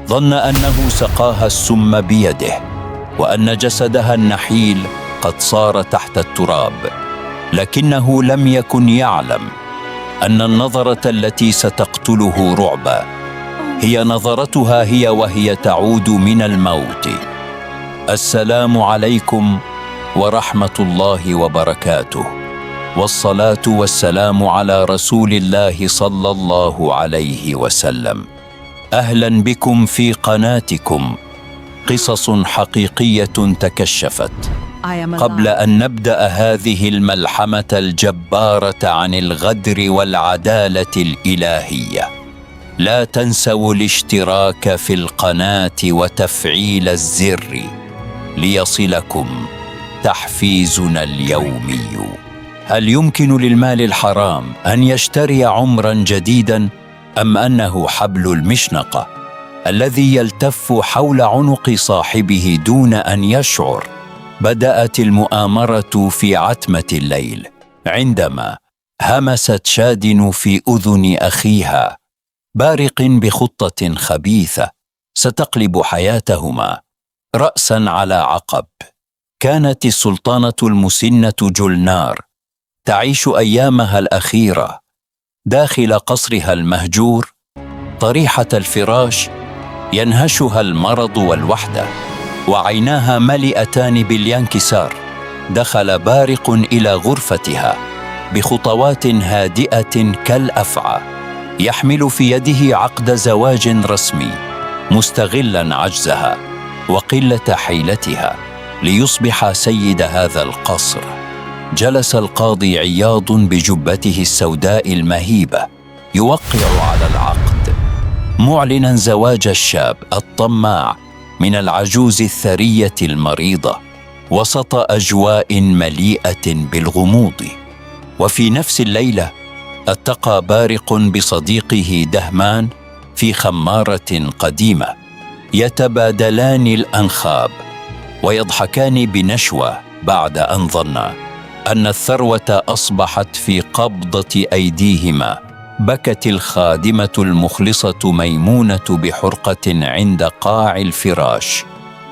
ظن أنه سقاها السم بيده وأن جسدها النحيل قد صار تحت التراب، لكنه لم يكن يعلم أن النظرة التي ستقتله رعبا هي نظرتها هي وهي تعود من الموت. السلام عليكم ورحمة الله وبركاته، والصلاة والسلام على رسول الله صلى الله عليه وسلم. أهلا بكم في قناتكم قصص حقيقية تكشفت. قبل أن نبدأ هذه الملحمة الجبارة عن الغدر والعدالة الإلهية، لا تنسوا الاشتراك في القناة وتفعيل الزر ليصلكم تحفيزنا اليومي. هل يمكن للمال الحرام أن يشتري عمرا جديدا، أم أنه حبل المشنقة الذي يلتف حول عنق صاحبه دون أن يشعر؟ بدأت المؤامرة في عتمة الليل عندما همست شادن في أذن أخيها بارق بخطة خبيثة ستقلب حياتهما رأسا على عقب. كانت السلطانة المسنة جولنار تعيش أيامها الأخيرة داخل قصرها المهجور، طريحة الفراش ينهشها المرض والوحدة وعيناها مليئتان بالانكسار. دخل بارق إلى غرفتها بخطوات هادئة كالأفعى، يحمل في يده عقد زواج رسمي، مستغلا عجزها وقلة حيلتها ليصبح سيد هذا القصر. جلس القاضي عياض بجبته السوداء المهيبة يوقع على العقد، معلنا زواج الشاب الطماع من العجوز الثرية المريضة وسط أجواء مليئة بالغموض. وفي نفس الليلة التقى بارق بصديقه دهمان في خمارة قديمة، يتبادلان الأنخاب ويضحكان بنشوة بعد أن ظنا أن الثروة أصبحت في قبضة أيديهما. بكت الخادمة المخلصة ميمونة بحرقة عند قاع الفراش،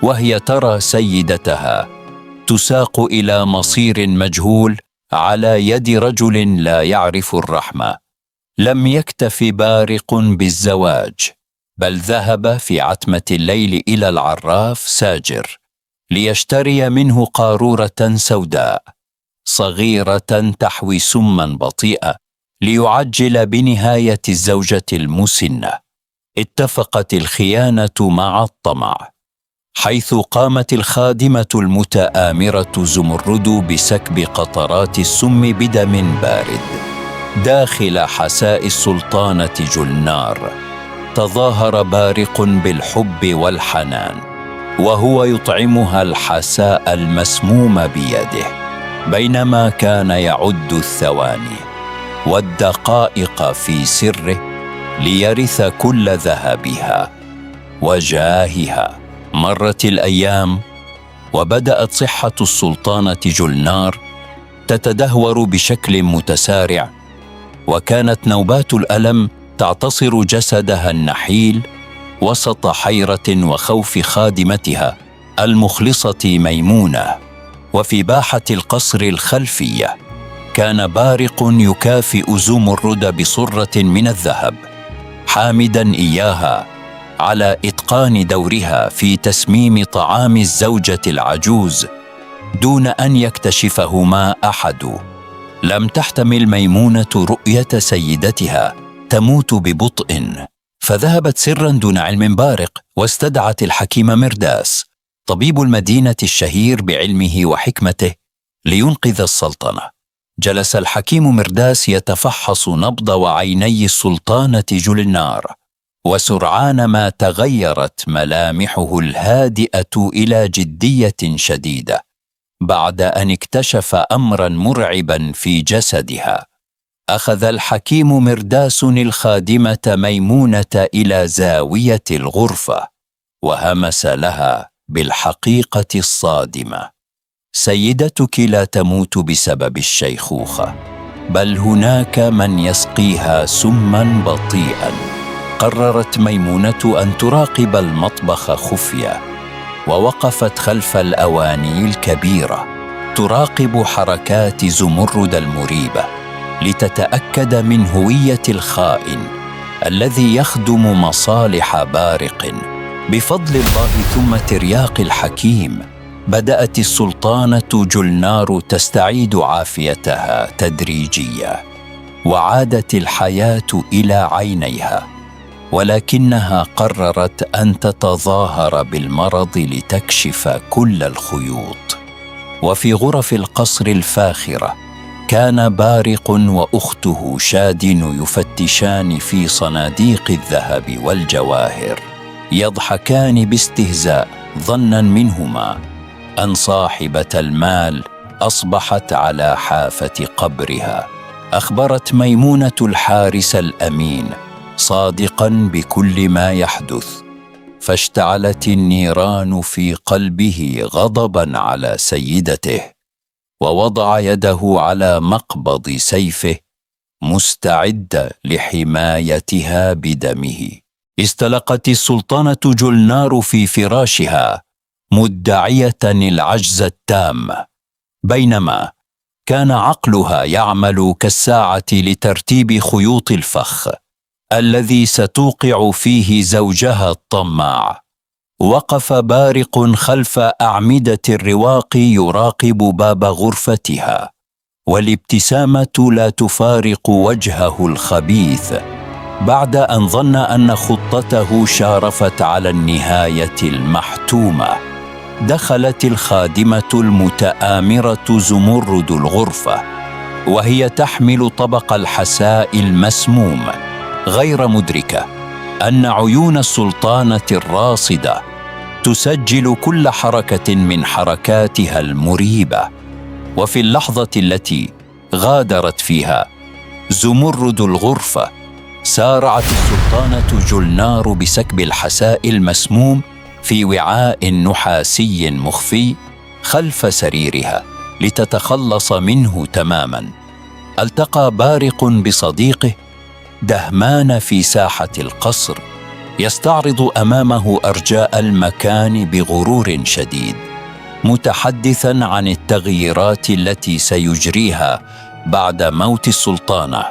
وهي ترى سيدتها تساق إلى مصير مجهول على يد رجل لا يعرف الرحمة. لم يكتف بارق بالزواج، بل ذهب في عتمة الليل إلى العراف ساجر ليشتري منه قارورة سوداء صغيرة تحوي سما بطيئة ليعجل بنهاية الزوجة المسنة. اتفقت الخيانة مع الطمع، حيث قامت الخادمة المتآمرة زمرد بسكب قطرات السم بدم بارد داخل حساء السلطانة جولنار. تظاهر بارق بالحب والحنان وهو يطعمها الحساء المسموم بيده، بينما كان يعد الثواني والدقائق في سره ليرث كل ذهبها وجاهها. مرت الأيام وبدأت صحة السلطانة جولنار تتدهور بشكل متسارع، وكانت نوبات الألم تعتصر جسدها النحيل وسط حيرة وخوف خادمتها المخلصة ميمونة. وفي باحة القصر الخلفية كان بارق يكافئ زمرد بصرة من الذهب، حامدا إياها على إتقان دورها في تسميم طعام الزوجة العجوز دون أن يكتشفهما أحد. لم تحتمل ميمونة رؤية سيدتها تموت ببطء، فذهبت سرا دون علم بارق واستدعت الحكيم مرداس طبيب المدينة الشهير بعلمه وحكمته لينقذ السلطنة. جلس الحكيم مرداس يتفحص نبض وعيني السلطانة جولنار، وسرعان ما تغيرت ملامحه الهادئة إلى جدية شديدة بعد أن اكتشف أمرا مرعبا في جسدها. أخذ الحكيم مرداس الخادمة ميمونة إلى زاوية الغرفة وهمس لها بالحقيقة الصادمة: سيدتك لا تموت بسبب الشيخوخة، بل هناك من يسقيها سما بطيئا قررت ميمونة أن تراقب المطبخ خفية، ووقفت خلف الأواني الكبيرة تراقب حركات زمرد المريبة لتتأكد من هوية الخائن الذي يخدم مصالح بارق. بفضل الله ثم ترياق الحكيم بدأت السلطانة جلنار تستعيد عافيتها تدريجيا، وعادت الحياة إلى عينيها، ولكنها قررت أن تتظاهر بالمرض لتكشف كل الخيوط. وفي غرف القصر الفاخرة كان بارق وأخته شادن يفتشان في صناديق الذهب والجواهر، يضحكان باستهزاء ظنا منهما أن صاحبة المال أصبحت على حافة قبرها. أخبرت ميمونة الحارس الأمين صادقاً بكل ما يحدث، فاشتعلت النيران في قلبه غضباً على سيدته، ووضع يده على مقبض سيفه مستعد لحمايتها بدمه. استلقت السلطانة جلنار في فراشها مدعية العجز التام، بينما كان عقلها يعمل كالساعة لترتيب خيوط الفخ الذي ستوقع فيه زوجها الطماع. وقف بارق خلف أعمدة الرواق يراقب باب غرفتها، والابتسامة لا تفارق وجهه الخبيث بعد أن ظن أن خطته شارفت على النهاية المحتومة. دخلت الخادمة المتآمرة زمرد الغرفة وهي تحمل طبق الحساء المسموم، غير مدركة أن عيون السلطانة الراصدة تسجل كل حركة من حركاتها المريبة. وفي اللحظة التي غادرت فيها زمرد الغرفة، سارعت السلطانة جلنار بسكب الحساء المسموم في وعاء نحاسي مخفي خلف سريرها لتتخلص منه تماماً. التقى بارق بصديقه دهمان في ساحة القصر، يستعرض أمامه أرجاء المكان بغرور شديد، متحدثاً عن التغييرات التي سيجريها بعد موت السلطانة.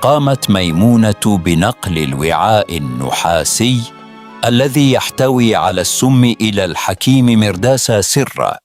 قامت ميمونة بنقل الوعاء النحاسي الذي يحتوي على السم إلى الحكيم مرداس سرا،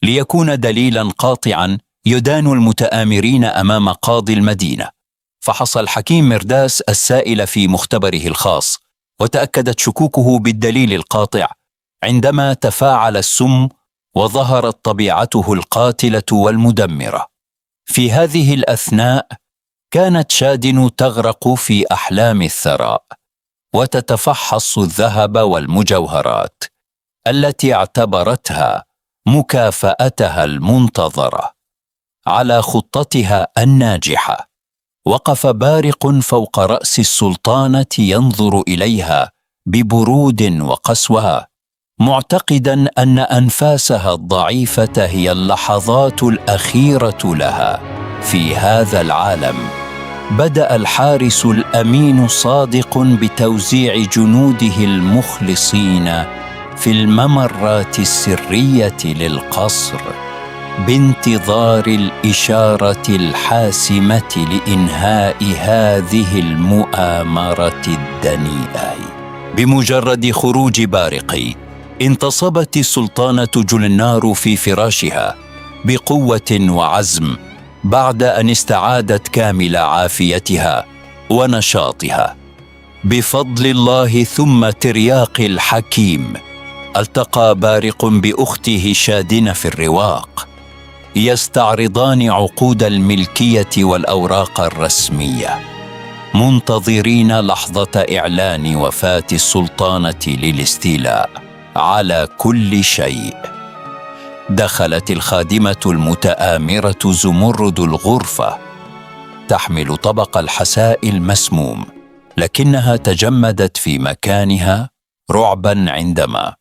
ليكون دليلاً قاطعاً يدان المتآمرين أمام قاضي المدينة. فحص الحكيم مرداس السائل في مختبره الخاص، وتأكدت شكوكه بالدليل القاطع عندما تفاعل السم وظهرت طبيعته القاتلة والمدمرة. في هذه الأثناء كانت شادن تغرق في أحلام الثراء، وتتفحص الذهب والمجوهرات التي اعتبرتها مكافأتها المنتظرة على خطتها الناجحة. وقف بارق فوق رأس السلطانة ينظر إليها ببرود وقسوة، معتقداً أن أنفاسها الضعيفة هي اللحظات الأخيرة لها في هذا العالم. بدأ الحارس الأمين صادق بتوزيع جنوده المخلصين في الممرات السرية للقصر، بانتظار الإشارة الحاسمة لإنهاء هذه المؤامرة الدنيئة. بمجرد خروج بارق، انتصبت السلطانة جلنار في فراشها بقوة وعزم بعد أن استعادت كامل عافيتها ونشاطها. بفضل الله ثم ترياق الحكيم، التقى بارق بأخته شادن في الرواق، يستعرضان عقود الملكية والأوراق الرسمية، منتظرين لحظة إعلان وفاة السلطانة للاستيلاء على كل شيء. دخلت الخادمة المتآمرة زمرد الغرفة تحمل طبق الحساء المسموم، لكنها تجمدت في مكانها رعباً عندما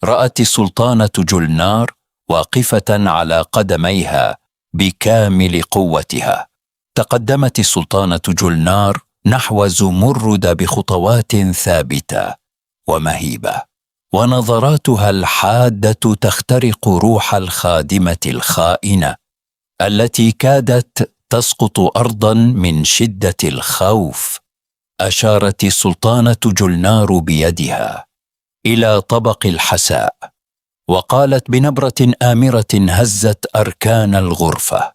رأت السلطانة جلنار واقفة على قدميها بكامل قوتها. تقدمت السلطانة جلنار نحو زمرد بخطوات ثابتة ومهيبة، ونظراتها الحادة تخترق روح الخادمة الخائنة التي كادت تسقط أرضا من شدة الخوف. أشارت السلطانة جلنار بيدها إلى طبق الحساء، وقالت بنبرة آمرة هزت أركان الغرفة: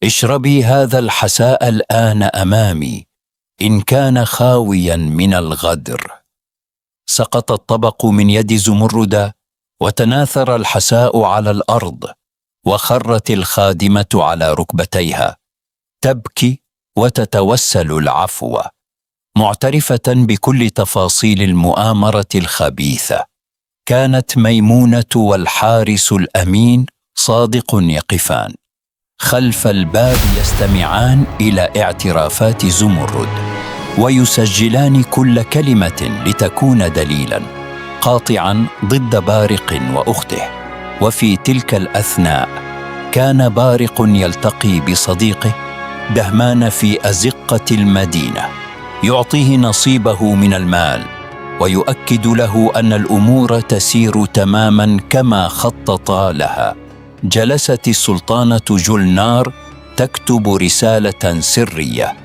اشربي هذا الحساء الآن أمامي، إن كان خاويا من الغدر. سقط الطبق من يد زمرد، وتناثر الحساء على الأرض، وخرت الخادمة على ركبتيها تبكي وتتوسل العفو، معترفة بكل تفاصيل المؤامرة الخبيثة. كانت ميمونة والحارس الأمين صادق يقفان خلف الباب يستمعان إلى اعترافات زمرد، ويسجلان كل كلمة لتكون دليلا قاطعا ضد بارق وأخته. وفي تلك الأثناء كان بارق يلتقي بصديقه دهمان في أزقة المدينة، يعطيه نصيبه من المال ويؤكد له أن الأمور تسير تماما كما خطط لها. جلست السلطانة جلنار تكتب رسالة سرية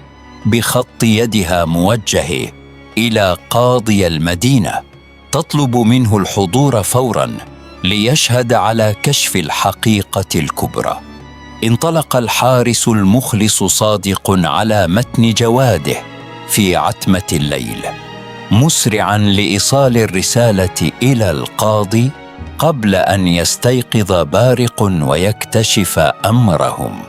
بخط يدها موجه إلى قاضي المدينة، تطلب منه الحضور فورا ليشهد على كشف الحقيقة الكبرى. انطلق الحارس المخلص صادق على متن جواده في عتمة الليل، مسرعا لإيصال الرسالة إلى القاضي قبل أن يستيقظ بارق ويكتشف أمرهم.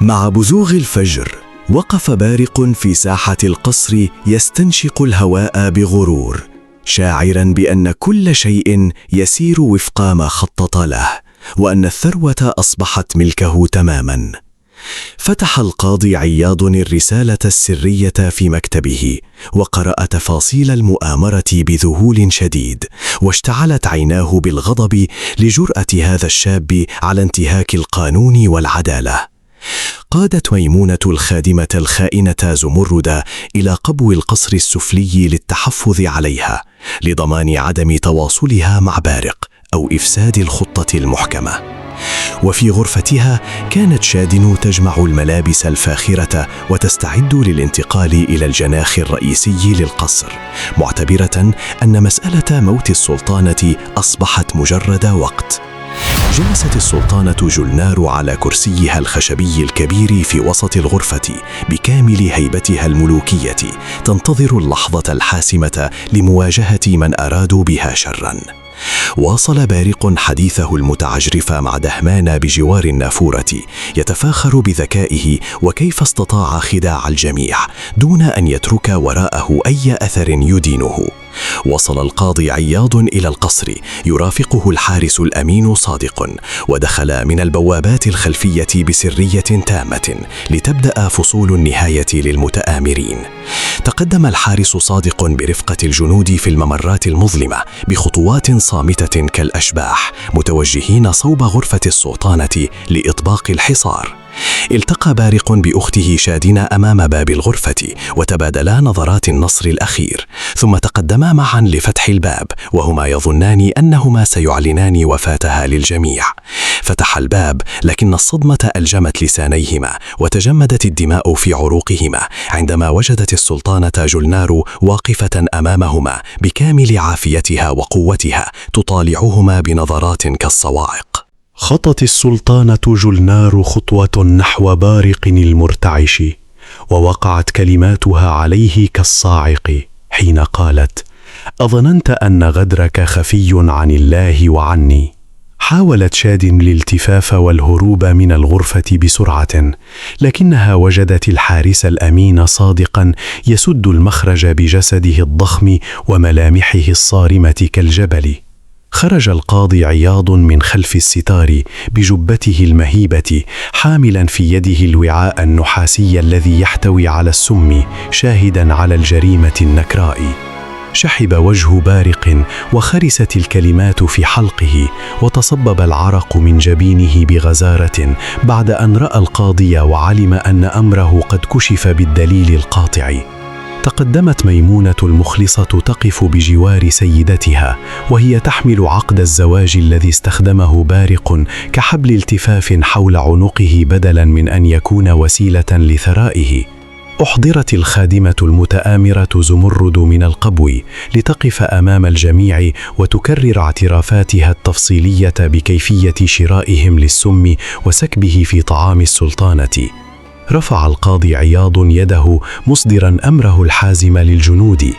مع بزوغ الفجر وقف بارق في ساحة القصر يستنشق الهواء بغرور، شاعرا بأن كل شيء يسير وفق ما خطط له، وأن الثروة أصبحت ملكه تماما. فتح القاضي عياض الرسالة السرية في مكتبه، وقرأ تفاصيل المؤامرة بذهول شديد، واشتعلت عيناه بالغضب لجرأة هذا الشاب على انتهاك القانون والعدالة. قادت ميمونة الخادمة الخائنة زمرد إلى قبو القصر السفلي للتحفظ عليها، لضمان عدم تواصلها مع بارق أو إفساد الخطة المحكمة. وفي غرفتها كانت شادن تجمع الملابس الفاخرة وتستعد للانتقال إلى الجناح الرئيسي للقصر، معتبرة أن مسألة موت السلطانة أصبحت مجرد وقت. جلست السلطانة جلنار على كرسيها الخشبي الكبير في وسط الغرفة بكامل هيبتها الملوكية، تنتظر اللحظة الحاسمة لمواجهة من أرادوا بها شرا. واصل بارق حديثه المتعجرف مع دهمان بجوار النافورة، يتفاخر بذكائه وكيف استطاع خداع الجميع دون أن يترك وراءه أي أثر يدينه. وصل القاضي عياض إلى القصر يرافقه الحارس الأمين صادق، ودخل من البوابات الخلفية بسرية تامة لتبدأ فصول النهاية للمتآمرين. تقدم الحارس صادق برفقة الجنود في الممرات المظلمة بخطوات صامتة كالأشباح، متوجهين صوب غرفة السلطانة لإطباق الحصار. التقى بارق بأخته شادن أمام باب الغرفة، وتبادلا نظرات النصر الأخير، ثم تقدما معا لفتح الباب وهما يظنان أنهما سيعلنان وفاتها للجميع. فتح الباب، لكن الصدمة ألجمت لسانيهما وتجمدت الدماء في عروقهما عندما وجدت السلطانة جلنار واقفة أمامهما بكامل عافيتها وقوتها تطالعهما بنظرات كالصواعق. خطت السلطانة جلنار خطوة نحو بارق المرتعش، ووقعت كلماتها عليه كالصاعق حين قالت: أظننت أن غدرك خفي عن الله وعني؟ حاولت شاد الالتفاف والهروب من الغرفة بسرعة، لكنها وجدت الحارس الأمين صادقا يسد المخرج بجسده الضخم وملامحه الصارمة كالجبل. خرج القاضي عياض من خلف الستار بجبته المهيبة، حاملا في يده الوعاء النحاسي الذي يحتوي على السم، شاهدا على الجريمة النكراء. شحب وجه بارق وخرست الكلمات في حلقه، وتصبب العرق من جبينه بغزارة بعد أن رأى القاضي وعلم أن أمره قد كشف بالدليل القاطع. تقدمت ميمونة المخلصة تقف بجوار سيدتها وهي تحمل عقد الزواج الذي استخدمه بارق كحبل التفاف حول عنقه بدلاً من أن يكون وسيلة لثرائه. أحضرت الخادمة المتآمرة زمرد من القبو لتقف أمام الجميع وتكرر اعترافاتها التفصيلية بكيفية شرائهم للسم وسكبه في طعام السلطانة. رفع القاضي عياض يده مصدرا أمره الحازم للجنود: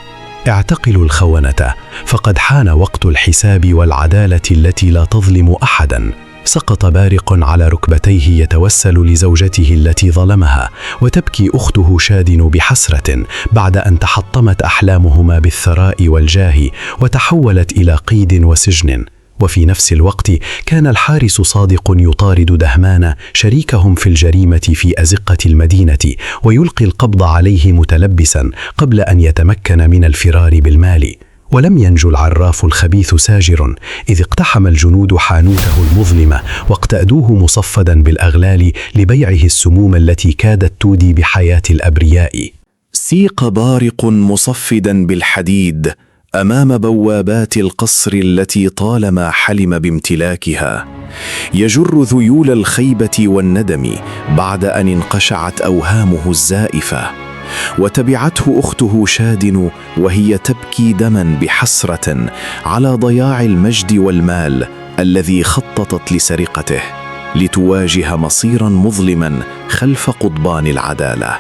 اعتقلوا الخونة، فقد حان وقت الحساب والعدالة التي لا تظلم أحدا. سقط بارق على ركبتيه يتوسل لزوجته التي ظلمها، وتبكي أخته شادن بحسرة بعد أن تحطمت أحلامهما بالثراء والجاه وتحولت إلى قيد وسجن. وفي نفس الوقت كان الحارس صادق يطارد دهمان شريكهم في الجريمة في أزقة المدينة ويلقي القبض عليه متلبسا قبل أن يتمكن من الفرار بالمال. ولم ينجو العراف الخبيث ساجر إذ اقتحم الجنود حانوته المظلمة واقتأدوه مصفدا بالأغلال لبيعه السموم التي كادت تودي بحياة الأبرياء. سيق بارق مصفدا بالحديد أمام بوابات القصر التي طالما حلم بامتلاكها، يجر ذيول الخيبة والندم بعد أن انقشعت أوهامه الزائفة. وتبعته أخته شادن وهي تبكي دما بحسرة على ضياع المجد والمال الذي خططت لسرقته، لتواجه مصيرا مظلما خلف قضبان العدالة.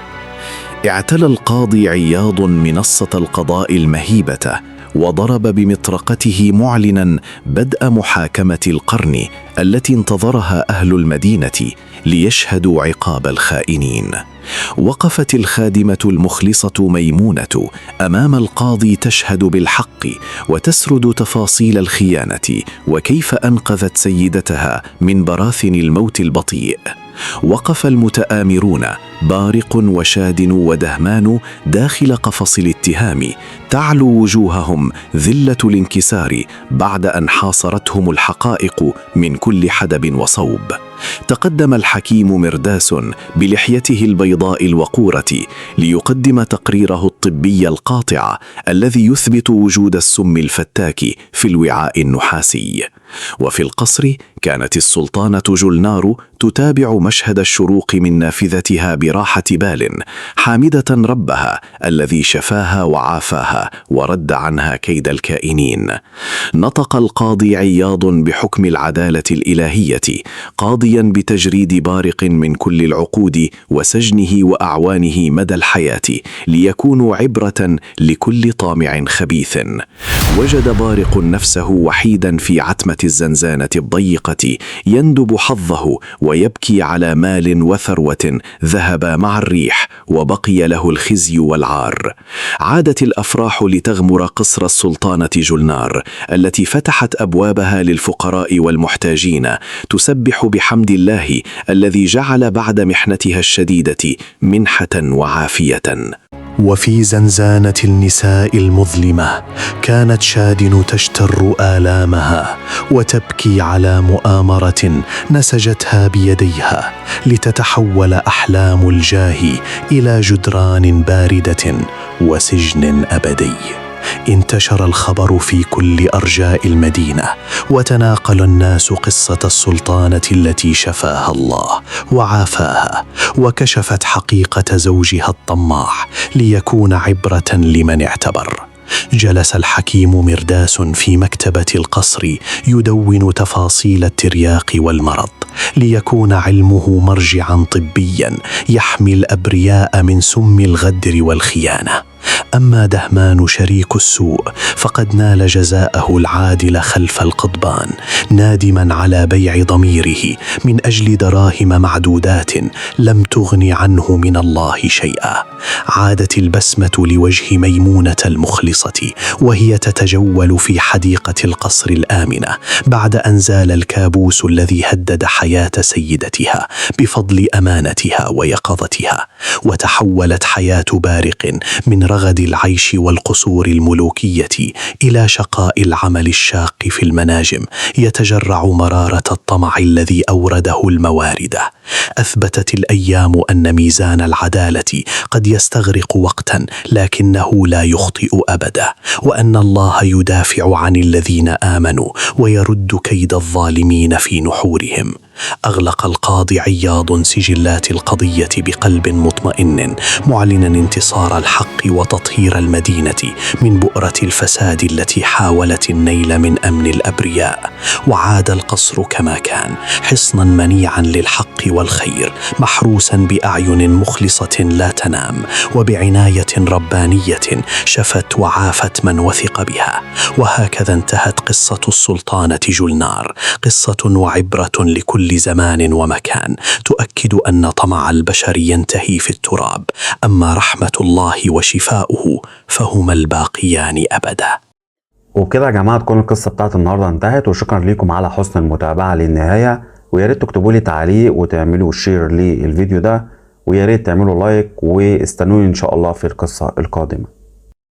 اعتلى القاضي عياض منصة القضاء المهيبة وضرب بمطرقته معلنا بدء محاكمة القرن التي انتظرها أهل المدينة ليشهدوا عقاب الخائنين. وقفت الخادمة المخلصة ميمونة أمام القاضي تشهد بالحق وتسرد تفاصيل الخيانة وكيف أنقذت سيدتها من براثن الموت البطيء. وقف المتآمرون بارق وشادن ودهمان داخل قفص الاتهام، تعلو وجوههم ذلة الانكسار بعد أن حاصرتهم الحقائق من كل حدب وصوب. تقدم الحكيم مرداس بلحيته البيضاء الوقورة ليقدم تقريره الطبي القاطع الذي يثبت وجود السم الفتاك في الوعاء النحاسي. وفي القصر كانت السلطانة جلنار تتابع مشهد الشروق من نافذتها براحة بال، حامدة ربها الذي شفاها وعافاها ورد عنها كيد الكائنين. نطق القاضي عياض بحكم العدالة الإلهية، قاضيا بتجريد بارق من كل العقود وسجنه وأعوانه مدى الحياة ليكونوا عبرة لكل طامع خبيث. وجد بارق نفسه وحيدا في عتمة الزنزانة الضيقة يندب حظه ويبكي على مال وثروة ذهب مع الريح وبقي له الخزي والعار. عادت الأفراح لتغمر قصر السلطانة جلنار التي فتحت أبوابها للفقراء والمحتاجين، تسبح بحمد الله الذي جعل بعد محنتها الشديدة منحة وعافية. وفي زنزانة النساء المظلمة كانت شادن تشتر آلامها وتبكي على مؤامرة نسجتها بيديها لتتحول أحلام الجاه إلى جدران باردة وسجن أبدي. انتشر الخبر في كل أرجاء المدينة، وتناقل الناس قصة السلطانة التي شفاها الله وعافاها وكشفت حقيقة زوجها الطماع ليكون عبرة لمن اعتبر. جلس الحكيم مرداس في مكتبة القصر يدون تفاصيل الترياق والمرض ليكون علمه مرجعا طبيا يحمي الأبرياء من سم الغدر والخيانة. أما دهمان شريك السوء فقد نال جزاءه العادل خلف القضبان، نادما على بيع ضميره من أجل دراهم معدودات لم تغن عنه من الله شيئا. عادت البسمة لوجه ميمونة المخلصة وهي تتجول في حديقة القصر الآمنة بعد أن زال الكابوس الذي هدد حياة سيدتها بفضل أمانتها ويقظتها. وتحولت حياة بارق من رغد العيش والقصور الملوكية إلى شقاء العمل الشاق في المناجم يتجرع مرارة الطمع الذي أورده الموارد. أثبتت الأيام أن ميزان العدالة قد يستغرق وقتا لكنه لا يخطئ أبدا، وأن الله يدافع عن الذين آمنوا ويرد كيد الظالمين في نحورهم. أغلق القاضي عياض سجلات القضية بقلب مطمئن، معلنا انتصار الحق وتطهير المدينة من بؤرة الفساد التي حاولت النيل من أمن الأبرياء. وعاد القصر كما كان، حصنا منيعا للحق والخير، محروسا بأعين مخلصة لا تنام، وبعناية ربانية شفت وعافت من وثق بها. وهكذا انتهت قصة السلطانة جولنار، قصة وعبرة لكل زمان ومكان، تؤكد أن طمع البشر ينتهي في التراب، أما رحمة الله وشفاؤه فهما الباقيان أبدا. وبكده يا جماعة تكون القصة بتاعت النهاردة انتهت، وشكرا لكم على حسن المتابعة للنهاية، ويا ريت تكتبوا لي تعليق وتعملوا شير للفيديو ده، ويا ريت تعملوا لايك، واستنوني إن شاء الله في القصة القادمة.